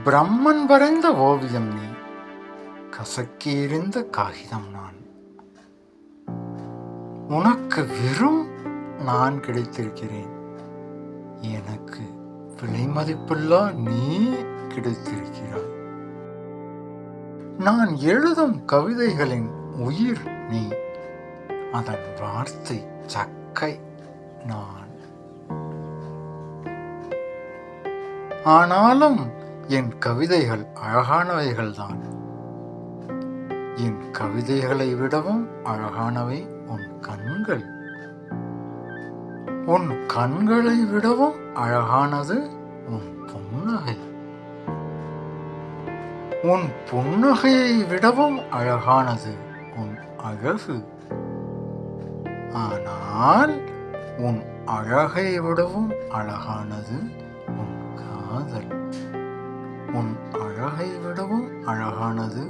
பிரம்மன் வரைந்த ஓவியம் நீ, கசக்கியிருந்த காகிதம் நான். உனக்கு வெறும் நான் கிடைத்திருக்கிறேன், எனக்கு விலை மதிப்பில்லா நீ கிடைத்திருக்கிறாய். நான் எழுதும் கவிதைகளின் உயிர் நீ, அதன் வார்த்தை சக்கை நான். ஆனாலும் என் கவிதைகள் அழகானவைகள்தான். என் கவிதைகளை விடவும் அழகானவை உன் கண்கள். உன் கண்களை விடவும் அழகானது உன் புன்னகை. உன் புன்னகையை விடவும் அழகானது உன் அழகு. ஆனால் உன் அழகை விடவும் அழகானது உன் காதல். உன் அழகை விடவும் அழகானது